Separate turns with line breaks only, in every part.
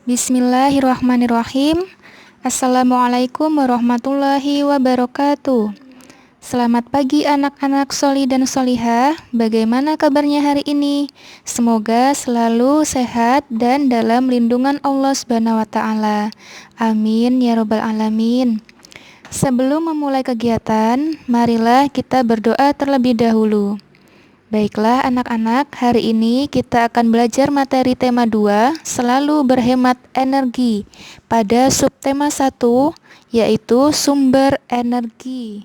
Bismillahirrahmanirrahim. Assalamualaikum warahmatullahi wabarakatuh. Selamat pagi anak-anak soli dan solihah. Bagaimana kabarnya hari ini? Semoga selalu sehat dan dalam lindungan Allah Subhanahu wa taala. Amin ya rabbal alamin. Sebelum memulai kegiatan, marilah kita berdoa terlebih dahulu. Baiklah anak-anak, hari ini kita akan belajar materi tema 2, selalu berhemat energi, pada subtema 1, yaitu sumber energi.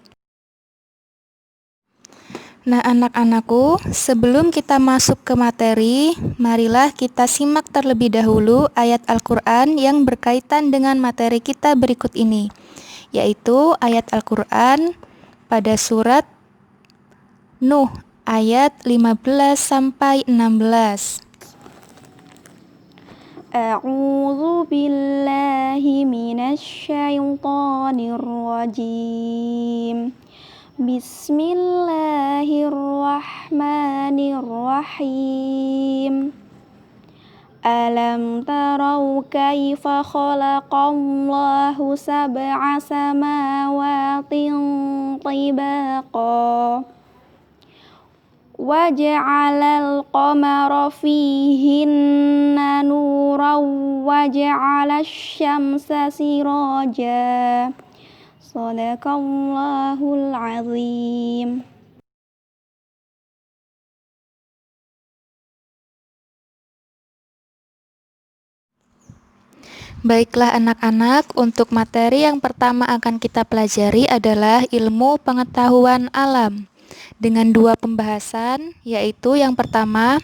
Nah anak-anakku, sebelum kita masuk ke materi, marilah kita simak terlebih dahulu ayat Al-Quran yang berkaitan dengan materi kita berikut ini, yaitu ayat Al-Quran pada surat Nuh ayat 15 sampai 16.
A'udzu billahi minasy syaithanir rajim. Bismillahirrahmanirrahim. Alam tarau kaifa khalaqallahu sab'a samawatin tibaqa wa ja'alal qamara fihinna nuran wa ja'alash syamsa siraja. Shadaqallahul azim.
Baiklah anak-anak, untuk materi yang pertama akan kita pelajari adalah ilmu pengetahuan alam dengan 2 pembahasan, yaitu yang pertama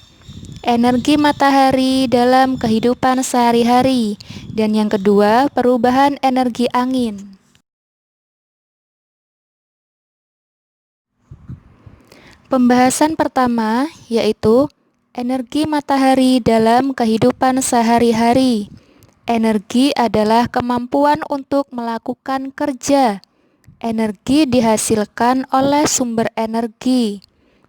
energi matahari dalam kehidupan sehari-hari, dan yang kedua perubahan energi angin. Pembahasan pertama yaitu energi matahari dalam kehidupan sehari-hari. Energi adalah kemampuan untuk melakukan kerja. Energi dihasilkan oleh sumber energi.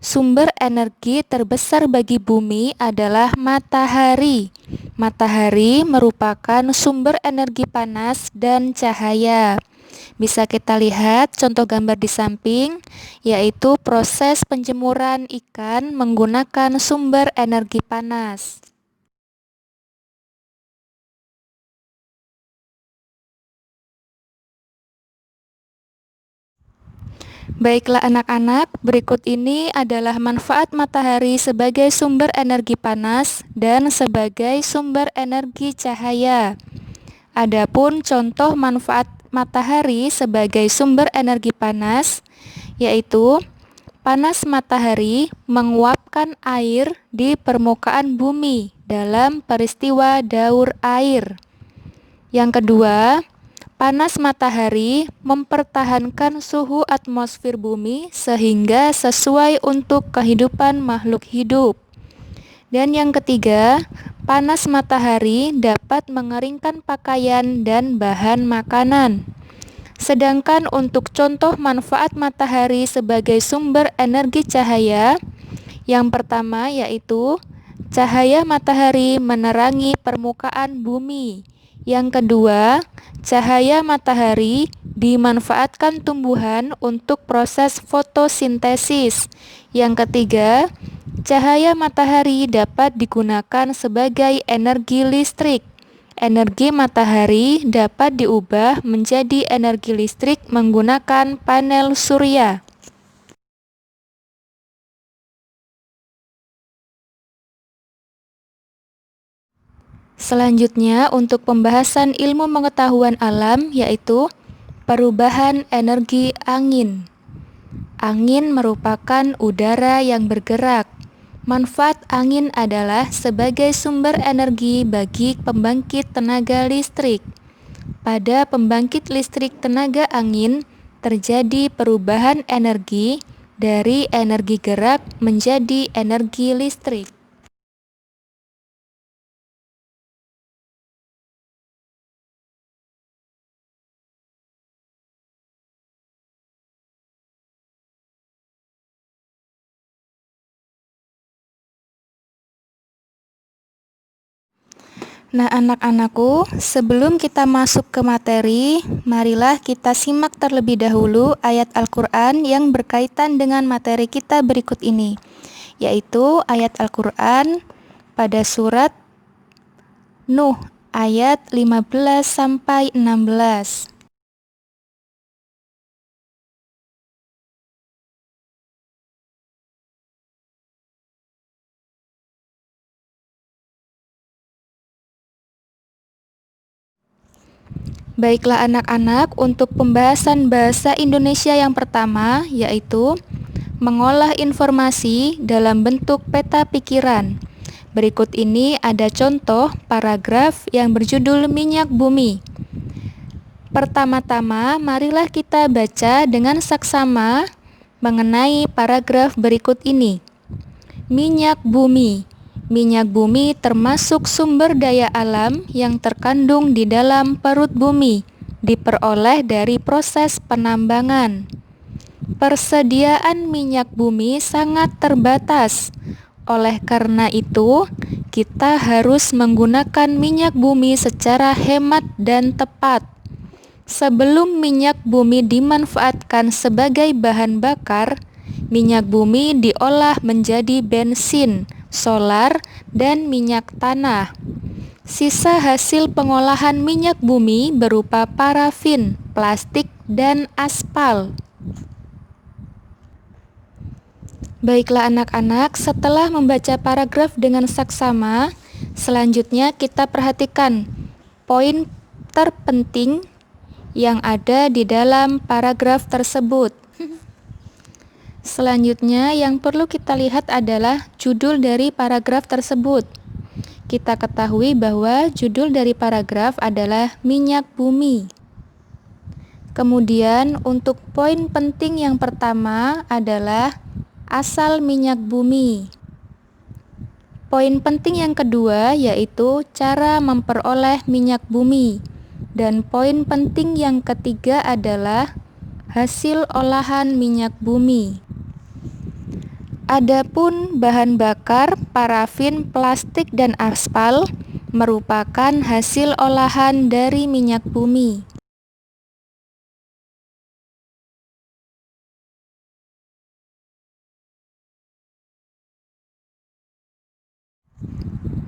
Sumber energi terbesar bagi bumi adalah matahari. Matahari merupakan sumber energi panas dan cahaya. Bisa kita lihat contoh gambar di samping, yaitu proses penjemuran ikan menggunakan sumber energi panas. Baiklah anak-anak, berikut ini adalah manfaat matahari sebagai sumber energi panas dan sebagai sumber energi cahaya. Adapun contoh manfaat matahari sebagai sumber energi panas, yaitu panas matahari menguapkan air di permukaan bumi dalam peristiwa daur air. Yang kedua, panas matahari mempertahankan suhu atmosfer bumi sehingga sesuai untuk kehidupan makhluk hidup. Dan yang ketiga, panas matahari dapat mengeringkan pakaian dan bahan makanan. Sedangkan untuk contoh manfaat matahari sebagai sumber energi cahaya, yang pertama yaitu cahaya matahari menerangi permukaan bumi. Yang kedua, cahaya matahari dimanfaatkan tumbuhan untuk proses fotosintesis. Yang ketiga, cahaya matahari dapat digunakan sebagai energi listrik. Energi matahari dapat diubah menjadi energi listrik menggunakan panel surya. Selanjutnya untuk pembahasan ilmu pengetahuan alam, yaitu perubahan energi angin. Angin merupakan udara yang bergerak. Manfaat angin adalah sebagai sumber energi bagi pembangkit tenaga listrik. Pada pembangkit listrik tenaga angin, terjadi perubahan energi dari energi gerak menjadi energi listrik. Nah, anak-anakku, sebelum kita masuk ke materi, marilah kita simak terlebih dahulu ayat Al-Quran yang berkaitan dengan materi kita berikut ini, yaitu ayat Al-Quran pada surat Nuh ayat 15-16. Baiklah anak-anak, untuk pembahasan bahasa Indonesia yang pertama yaitu mengolah informasi dalam bentuk peta pikiran. Berikut ini ada contoh paragraf yang berjudul minyak bumi. Pertama-tama, marilah kita baca dengan saksama mengenai paragraf berikut ini. Minyak bumi. Minyak bumi termasuk sumber daya alam yang terkandung di dalam perut bumi, diperoleh dari proses penambangan. Persediaan minyak bumi sangat terbatas. Oleh karena itu, kita harus menggunakan minyak bumi secara hemat dan tepat. Sebelum minyak bumi dimanfaatkan sebagai bahan bakar, minyak bumi diolah menjadi bensin, solar, dan minyak tanah. Sisa hasil pengolahan minyak bumi berupa parafin, plastik, dan aspal. Baiklah anak-anak, setelah membaca paragraf dengan saksama, selanjutnya kita perhatikan poin terpenting yang ada di dalam paragraf tersebut. Selanjutnya yang perlu kita lihat adalah judul dari paragraf tersebut. Kita ketahui bahwa judul dari paragraf adalah minyak bumi. Kemudian untuk poin penting yang pertama adalah asal minyak bumi. Poin penting yang kedua yaitu cara memperoleh minyak bumi. Dan poin penting yang ketiga adalah hasil olahan minyak bumi. Adapun bahan bakar, parafin, plastik, dan aspal merupakan hasil olahan dari minyak bumi.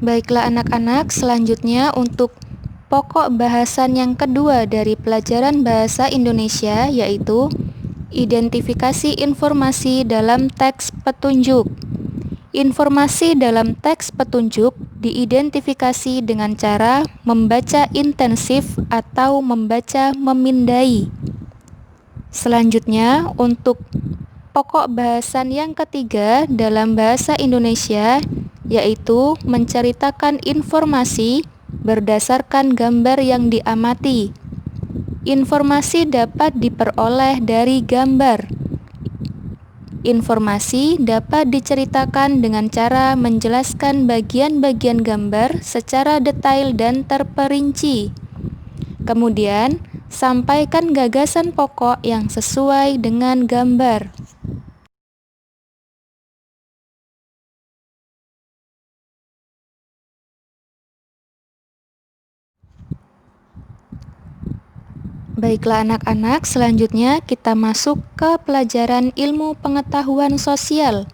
Baiklah anak-anak, selanjutnya untuk pokok bahasan yang kedua dari pelajaran bahasa Indonesia yaitu identifikasi informasi dalam teks petunjuk. Informasi dalam teks petunjuk diidentifikasi dengan cara membaca intensif atau membaca memindai. Selanjutnya, untuk pokok bahasan yang ketiga dalam bahasa Indonesia yaitu menceritakan informasi berdasarkan gambar yang diamati. Informasi dapat diperoleh dari gambar. Informasi dapat diceritakan dengan cara menjelaskan bagian-bagian gambar secara detail dan terperinci. Kemudian, sampaikan gagasan pokok yang sesuai dengan gambar. Baiklah anak-anak, selanjutnya kita masuk ke pelajaran ilmu pengetahuan sosial.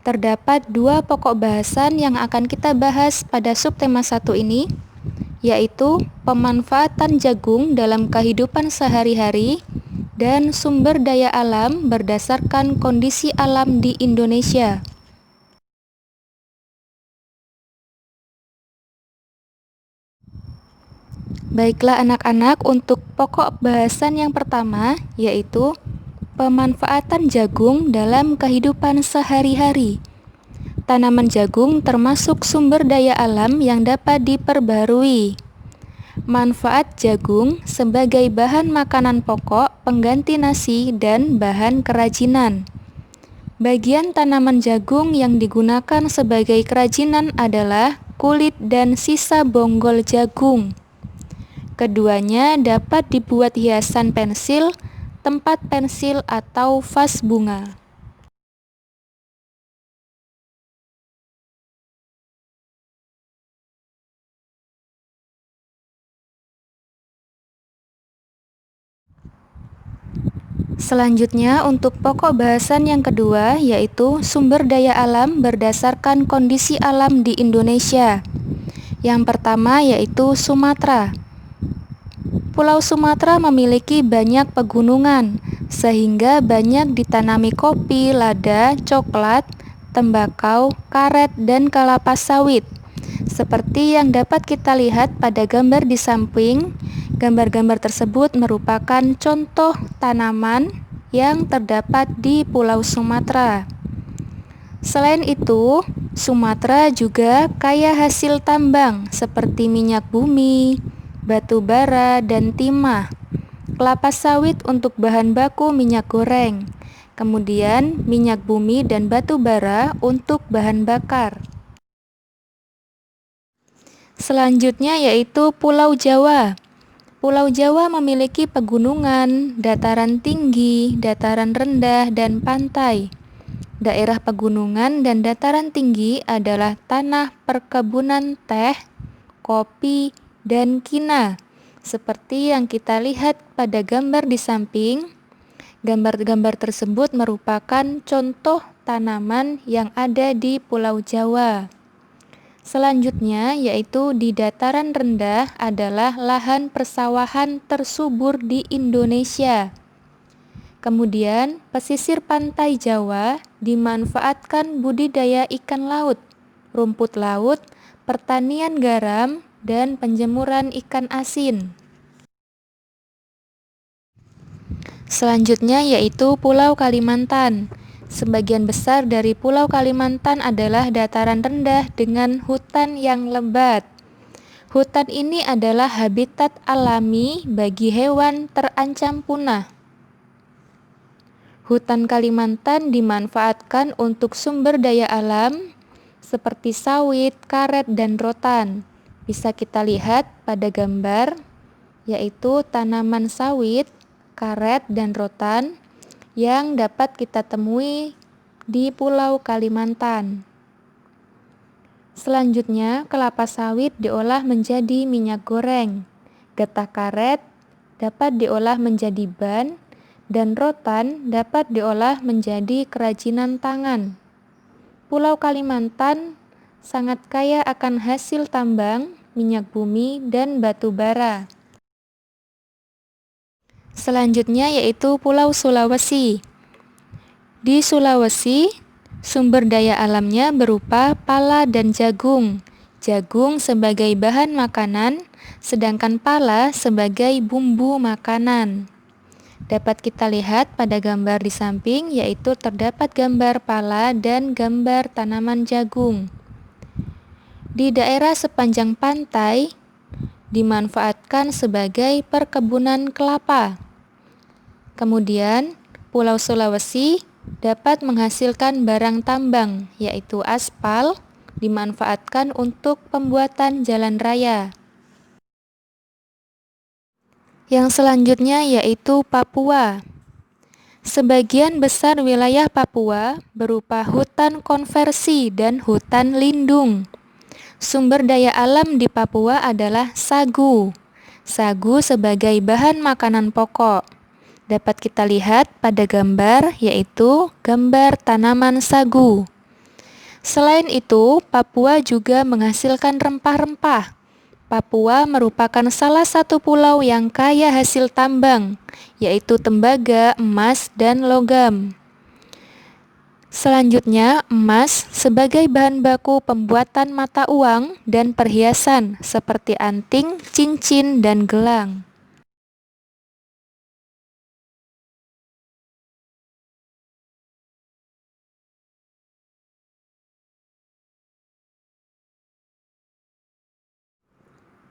Terdapat dua pokok bahasan yang akan kita bahas pada subtema 1 ini, yaitu pemanfaatan jagung dalam kehidupan sehari-hari dan sumber daya alam berdasarkan kondisi alam di Indonesia. Baiklah anak-anak, untuk pokok bahasan yang pertama yaitu pemanfaatan jagung dalam kehidupan sehari-hari. Tanaman jagung termasuk sumber daya alam yang dapat diperbarui. Manfaat jagung sebagai bahan makanan pokok, pengganti nasi, dan bahan kerajinan. Bagian tanaman jagung yang digunakan sebagai kerajinan adalah kulit dan sisa bonggol jagung. Keduanya dapat dibuat hiasan pensil, tempat pensil, atau vas bunga. Selanjutnya untuk pokok bahasan yang kedua yaitu sumber daya alam berdasarkan kondisi alam di Indonesia. Yang pertama yaitu Sumatera. Pulau Sumatera memiliki banyak pegunungan, sehingga banyak ditanami kopi, lada, coklat, tembakau, karet, dan kelapa sawit. Seperti yang dapat kita lihat pada gambar di samping, gambar-gambar tersebut merupakan contoh tanaman yang terdapat di Pulau Sumatera. Selain itu, Sumatera juga kaya hasil tambang seperti minyak bumi, batu bara, dan timah, kelapa sawit untuk bahan baku minyak goreng, kemudian minyak bumi dan batu bara untuk bahan bakar. Selanjutnya yaitu Pulau Jawa. Pulau Jawa memiliki pegunungan, dataran tinggi, dataran rendah, dan pantai. Daerah pegunungan dan dataran tinggi adalah tanah perkebunan teh, kopi, dan kina. Seperti yang kita lihat pada gambar di samping, gambar-gambar tersebut merupakan contoh tanaman yang ada di Pulau Jawa. Selanjutnya yaitu di dataran rendah adalah lahan persawahan tersubur di Indonesia. Kemudian pesisir pantai Jawa dimanfaatkan budidaya ikan laut, rumput laut, pertanian garam, dan penjemuran ikan asin. Selanjutnya yaitu Pulau Kalimantan. Sebagian besar dari Pulau Kalimantan adalah dataran rendah dengan hutan yang lebat. Hutan ini adalah habitat alami bagi hewan terancam punah. Hutan Kalimantan dimanfaatkan untuk sumber daya alam seperti sawit, karet, dan rotan. Bisa kita lihat pada gambar, yaitu tanaman sawit, karet, dan rotan yang dapat kita temui di Pulau Kalimantan. Selanjutnya, kelapa sawit diolah menjadi minyak goreng. Getah karet dapat diolah menjadi ban, dan rotan dapat diolah menjadi kerajinan tangan. Pulau Kalimantan sangat kaya akan hasil tambang, minyak bumi, dan batu bara. Selanjutnya yaitu Pulau Sulawesi. Di Sulawesi, sumber daya alamnya berupa pala dan jagung. Jagung sebagai bahan makanan, sedangkan pala sebagai bumbu makanan. Dapat kita lihat pada gambar di samping, yaitu terdapat gambar pala dan gambar tanaman jagung. Di daerah sepanjang pantai, dimanfaatkan sebagai perkebunan kelapa. Kemudian, Pulau Sulawesi dapat menghasilkan barang tambang, yaitu aspal, dimanfaatkan untuk pembuatan jalan raya. Yang selanjutnya yaitu Papua. Sebagian besar wilayah Papua berupa hutan konversi dan hutan lindung. Sumber daya alam di Papua adalah sagu. Sagu sebagai bahan makanan pokok. Dapat kita lihat pada gambar, yaitu gambar tanaman sagu. Selain itu, Papua juga menghasilkan rempah-rempah. Papua merupakan salah satu pulau yang kaya hasil tambang, yaitu tembaga, emas, dan logam. Selanjutnya, emas sebagai bahan baku pembuatan mata uang dan perhiasan seperti anting, cincin, dan gelang.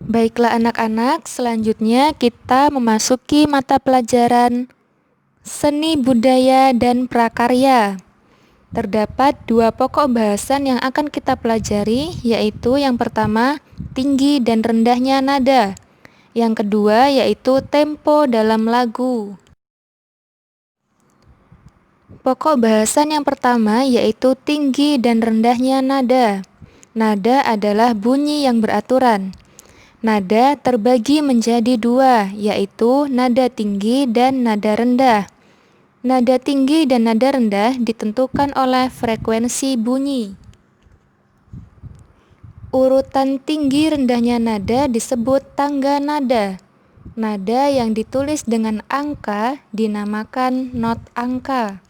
Baiklah anak-anak, selanjutnya kita memasuki mata pelajaran Seni Budaya dan Prakarya. Terdapat dua pokok bahasan yang akan kita pelajari, yaitu yang pertama, tinggi dan rendahnya nada. Yang kedua, yaitu tempo dalam lagu. Pokok bahasan yang pertama yaitu tinggi dan rendahnya nada. Nada adalah bunyi yang beraturan. Nada terbagi menjadi dua, yaitu nada tinggi dan nada rendah. Nada tinggi dan nada rendah ditentukan oleh frekuensi bunyi. Urutan tinggi rendahnya nada disebut tangga nada. Nada yang ditulis dengan angka dinamakan not angka.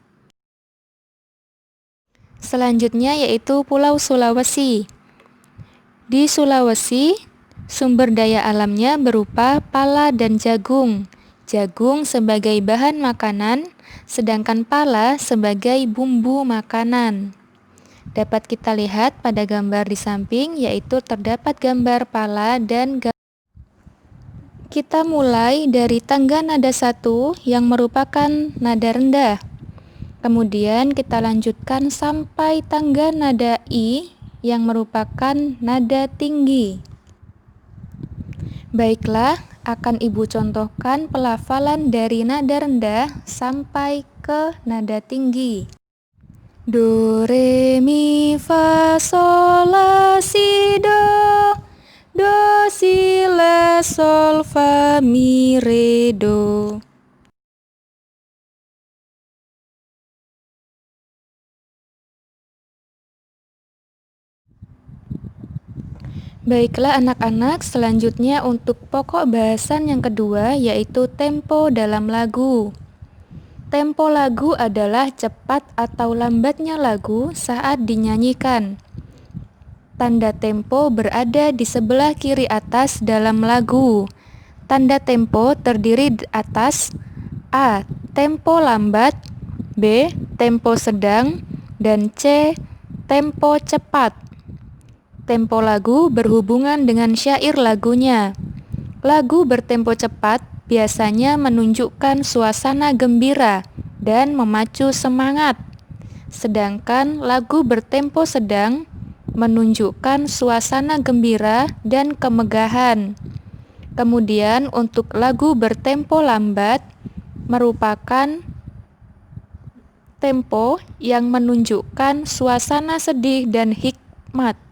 Selanjutnya yaitu Pulau Sulawesi. Di Sulawesi, sumber daya alamnya berupa pala dan jagung. Jagung sebagai bahan makanan, sedangkan pala sebagai bumbu makanan. Dapat kita lihat pada gambar di samping, yaitu terdapat gambar pala dan kita mulai dari tangga nada 1 yang merupakan nada rendah. Kemudian kita lanjutkan sampai tangga nada I yang merupakan nada tinggi. Baiklah, akan Ibu contohkan pelafalan dari nada rendah sampai ke nada tinggi. Do, re, mi, fa, sol, la, si, do. Do, si, la, sol, fa, mi, re, do. Baiklah anak-anak, selanjutnya untuk pokok bahasan yang kedua yaitu tempo dalam lagu. Tempo lagu adalah cepat atau lambatnya lagu saat dinyanyikan. Tanda tempo berada di sebelah kiri atas dalam lagu. Tanda tempo terdiri atas A. Tempo lambat, B. Tempo sedang, dan C. Tempo cepat. Tempo lagu berhubungan dengan syair lagunya. Lagu bertempo cepat biasanya menunjukkan suasana gembira dan memacu semangat. Sedangkan lagu bertempo sedang menunjukkan suasana gembira dan kemegahan. Kemudian untuk lagu bertempo lambat merupakan tempo yang menunjukkan suasana sedih dan hikmat.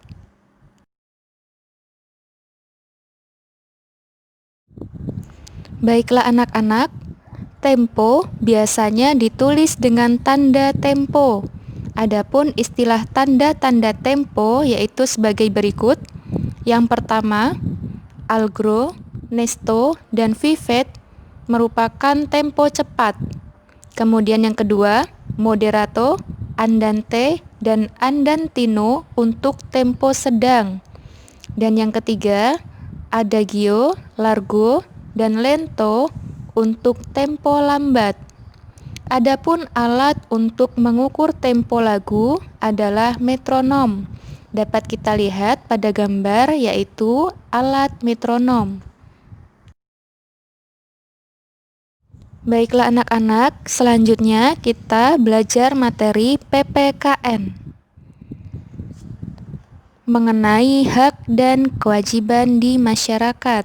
Baiklah anak-anak, tempo biasanya ditulis dengan tanda tempo. Adapun istilah tanda-tanda tempo yaitu sebagai berikut. Yang pertama, allegro, nesto, dan vivet merupakan tempo cepat. Kemudian yang kedua, moderato, andante, dan andantino untuk tempo sedang. Dan yang ketiga, adagio, largo, dan lento untuk tempo lambat. Adapun alat untuk mengukur tempo lagu adalah metronom. Dapat kita lihat pada gambar yaitu alat metronom. Baiklah anak-anak, selanjutnya kita belajar materi PPKN mengenai hak dan kewajiban di masyarakat.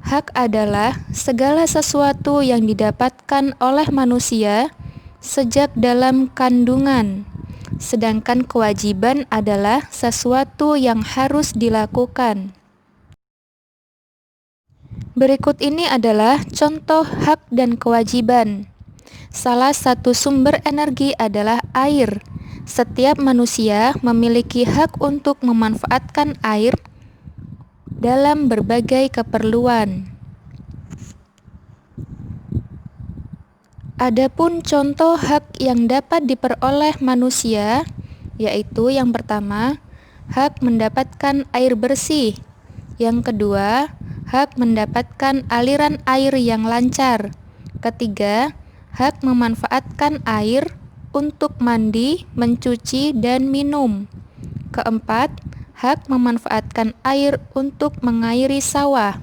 Hak adalah segala sesuatu yang didapatkan oleh manusia sejak dalam kandungan, sedangkan kewajiban adalah sesuatu yang harus dilakukan. Berikut ini adalah contoh hak dan kewajiban. Salah satu sumber energi adalah air. Setiap manusia memiliki hak untuk memanfaatkan air dalam berbagai keperluan. Adapun contoh hak yang dapat diperoleh manusia yaitu yang pertama, hak mendapatkan air bersih. Yang kedua, hak mendapatkan aliran air yang lancar. Ketiga, hak memanfaatkan air untuk mandi, mencuci, dan minum. Keempat, hak memanfaatkan air untuk mengairi sawah.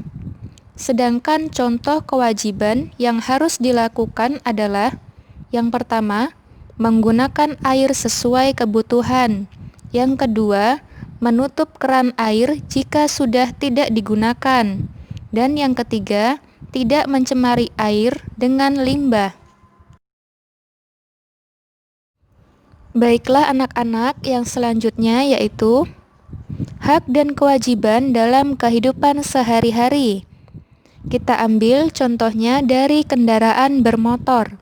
Sedangkan contoh kewajiban yang harus dilakukan adalah yang pertama, menggunakan air sesuai kebutuhan. Yang kedua, menutup keran air jika sudah tidak digunakan. Dan yang ketiga, tidak mencemari air dengan limbah. Baiklah anak-anak, yang selanjutnya yaitu hak dan kewajiban dalam kehidupan sehari-hari. Kita ambil contohnya dari kendaraan bermotor.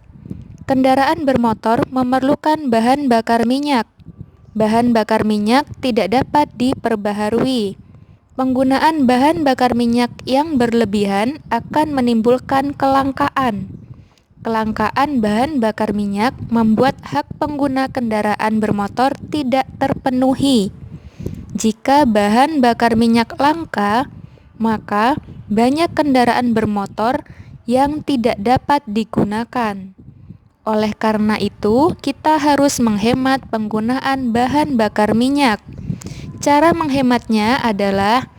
Kendaraan bermotor memerlukan bahan bakar minyak. Bahan bakar minyak tidak dapat diperbaharui. Penggunaan bahan bakar minyak yang berlebihan akan menimbulkan kelangkaan. Kelangkaan bahan bakar minyak membuat hak pengguna kendaraan bermotor tidak terpenuhi. Jika bahan bakar minyak langka, maka banyak kendaraan bermotor yang tidak dapat digunakan. Oleh karena itu, kita harus menghemat penggunaan bahan bakar minyak. Cara menghematnya adalah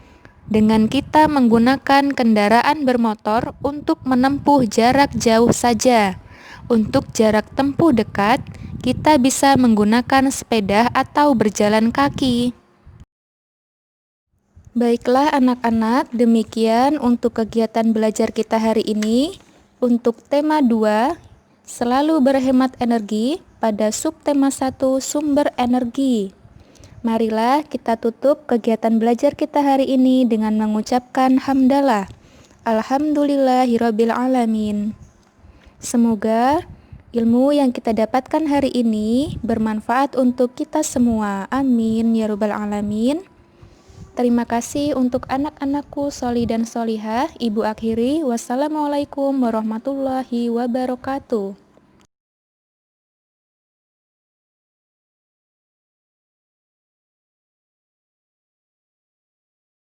dengan kita menggunakan kendaraan bermotor untuk menempuh jarak jauh saja. Untuk jarak tempuh dekat, kita bisa menggunakan sepeda atau berjalan kaki. Baiklah anak-anak, demikian untuk kegiatan belajar kita hari ini. Untuk tema 2, selalu berhemat energi, pada subtema 1, sumber energi. Marilah kita tutup kegiatan belajar kita hari ini dengan mengucapkan hamdalah. Alhamdulillahirabbil alamin. Semoga ilmu yang kita dapatkan hari ini bermanfaat untuk kita semua. Amin ya rabbal alamin. Terima kasih untuk anak-anakku Soli dan Solihah. Ibu akhiri, wassalamualaikum warahmatullahi wabarakatuh.